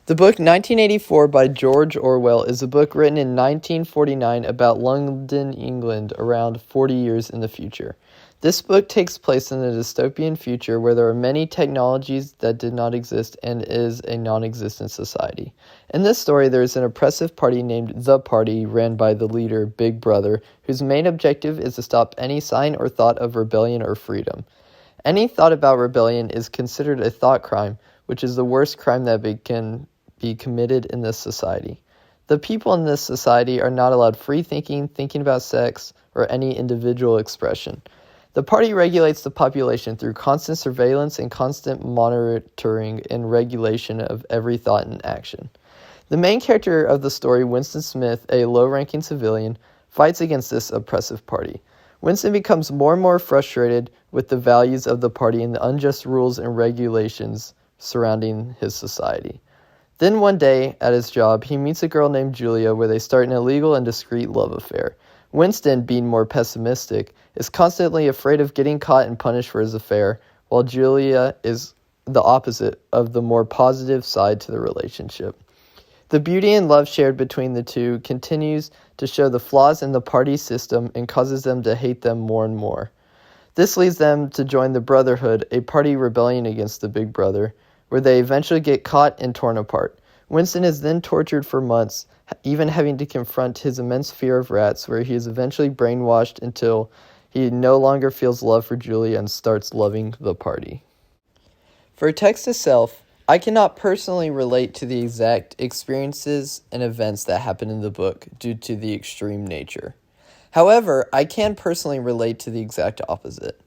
The book 1984 by George Orwell is a book written in 1949 about London, England, around 40 years in the future. This book takes place in a dystopian future where there are many technologies that did not exist and is a non-existent society. In this story, there is an oppressive party named The Party, ran by the leader, Big Brother, whose main objective is to stop any sign or thought of rebellion or freedom. Any thought about rebellion is considered a thought crime, which is the worst crime that can be committed in this society. The people in this society are not allowed free thinking about sex, or any individual expression. The party regulates the population through constant surveillance and constant monitoring and regulation of every thought and action. The main character of the story, Winston Smith, a low-ranking civilian, fights against this oppressive party. Winston becomes more and more frustrated with the values of the party and the unjust rules and regulations surrounding his society. Then one day, at his job, he meets a girl named Julia where they start an illegal and discreet love affair. Winston, being more pessimistic, is constantly afraid of getting caught and punished for his affair, while Julia is the opposite of the more positive side to the relationship. The beauty and love shared between the two continues to show the flaws in the party system and causes them to hate them more and more. This leads them to join the Brotherhood, a party rebellion against the Big Brother, where they eventually get caught and torn apart. Winston is then tortured for months, even having to confront his immense fear of rats, where he is eventually brainwashed until he no longer feels love for Julia and starts loving the party. For text itself, I cannot personally relate to the exact experiences and events that happen in the book due to the extreme nature. However, I can personally relate to the exact opposite.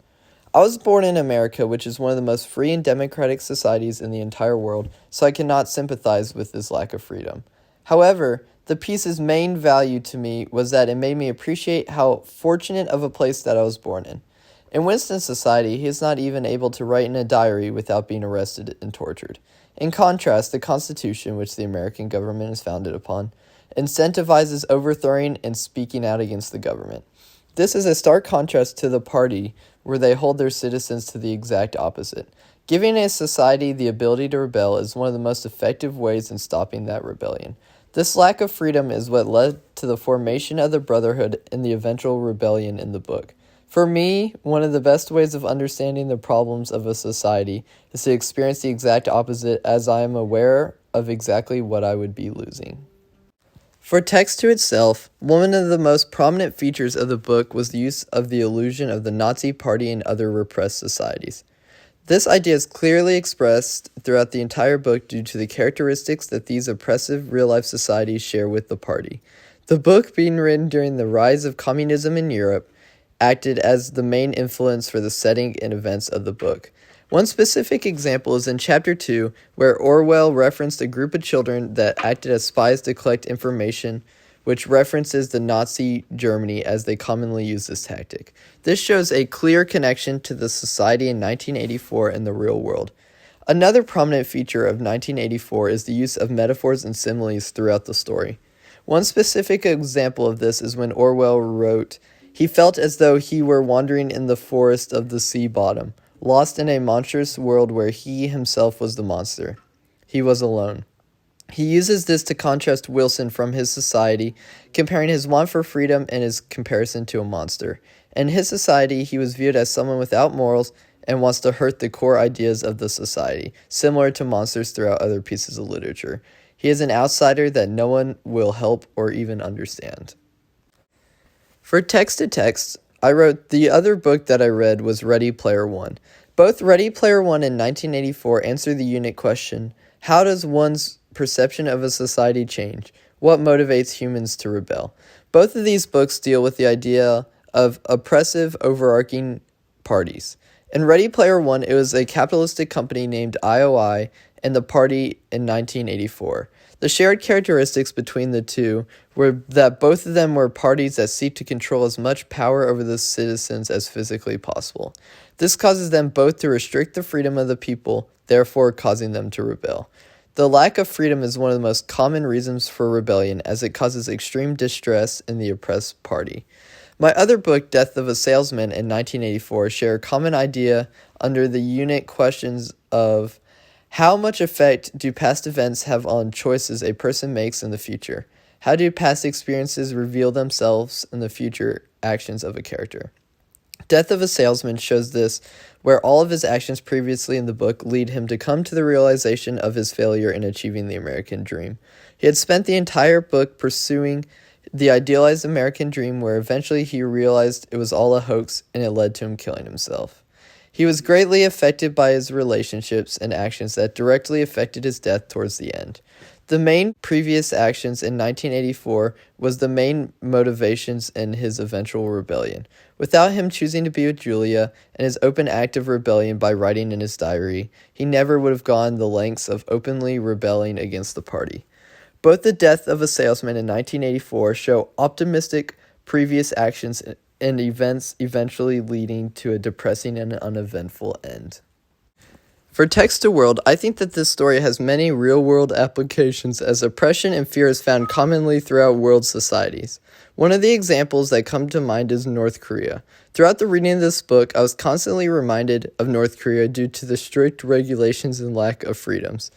I was born in America, which is one of the most free and democratic societies in the entire world, so I cannot sympathize with this lack of freedom. However, the piece's main value to me was that it made me appreciate how fortunate of a place that I was born in. In Winston's society, he is not even able to write in a diary without being arrested and tortured. In contrast, the Constitution, which the American government is founded upon, incentivizes overthrowing and speaking out against the government. This is a stark contrast to the party, where they hold their citizens to the exact opposite. Giving a society the ability to rebel is one of the most effective ways in stopping that rebellion. This lack of freedom is what led to the formation of the Brotherhood and the eventual rebellion in the book. For me, one of the best ways of understanding the problems of a society is to experience the exact opposite, as I am aware of exactly what I would be losing. For text to itself, one of the most prominent features of the book was the use of the illusion of the Nazi Party and other repressed societies. This idea is clearly expressed throughout the entire book due to the characteristics that these oppressive real-life societies share with the party. The book, being written during the rise of communism in Europe, acted as the main influence for the setting and events of the book. One specific example is in Chapter 2, where Orwell referenced a group of children that acted as spies to collect information, which references the Nazi Germany as they commonly use this tactic. This shows a clear connection to the society in 1984 and the real world. Another prominent feature of 1984 is the use of metaphors and similes throughout the story. One specific example of this is when Orwell wrote, "He felt as though he were wandering in the forest of the sea bottom, lost in a monstrous world where he himself was the monster. He was alone." He uses this to contrast Wilson from his society, comparing his want for freedom and his comparison to a monster. In his society, he was viewed as someone without morals and wants to hurt the core ideas of the society, similar to monsters throughout other pieces of literature. He is an outsider that no one will help or even understand. For text to text, I wrote, the other book that I read was Ready Player One. Both Ready Player One and 1984 answer the unit question, how does one's perception of a society change? What motivates humans to rebel? Both of these books deal with the idea of oppressive, overarching parties. In Ready Player One, it was a capitalistic company named IOI and the party in 1984. The shared characteristics between the two were that both of them were parties that seek to control as much power over the citizens as physically possible. This causes them both to restrict the freedom of the people, therefore causing them to rebel. The lack of freedom is one of the most common reasons for rebellion, as it causes extreme distress in the oppressed party. My other book, Death of a Salesman, in 1984, share a common idea under the unit questions of How much effect do past events have on choices a person makes in the future? How do past experiences reveal themselves in the future actions of a character? Death of a Salesman shows this, where all of his actions previously in the book lead him to come to the realization of his failure in achieving the American dream. He had spent the entire book pursuing the idealized American dream, where eventually he realized it was all a hoax and it led to him killing himself. He was greatly affected by his relationships and actions that directly affected his death towards the end. The main previous actions in 1984 was the main motivations in his eventual rebellion. Without him choosing to be with Julia and his open act of rebellion by writing in his diary, he never would have gone the lengths of openly rebelling against the party. Both The Death of a Salesman in 1984 show optimistic previous actions and events eventually leading to a depressing and uneventful end. For text to world, I think that this story has many real-world applications, as oppression and fear is found commonly throughout world societies. One of the examples that come to mind is North Korea. Throughout the reading of this book, I was constantly reminded of North Korea due to the strict regulations and lack of freedoms.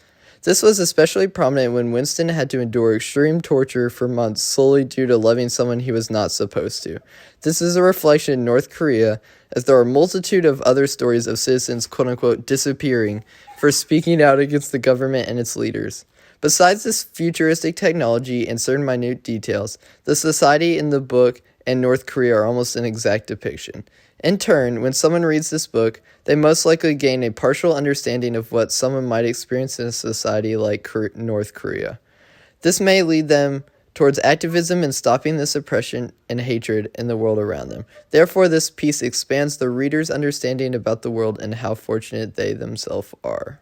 This was especially prominent when Winston had to endure extreme torture for months solely due to loving someone he was not supposed to. This is a reflection in North Korea, as there are a multitude of other stories of citizens quote-unquote disappearing for speaking out against the government and its leaders. Besides this futuristic technology and certain minute details, the society in the book and North Korea are almost an exact depiction. In turn, when someone reads this book, they most likely gain a partial understanding of what someone might experience in a society like North Korea. This may lead them towards activism and stopping this oppression and hatred in the world around them. Therefore, this piece expands the reader's understanding about the world and how fortunate they themselves are.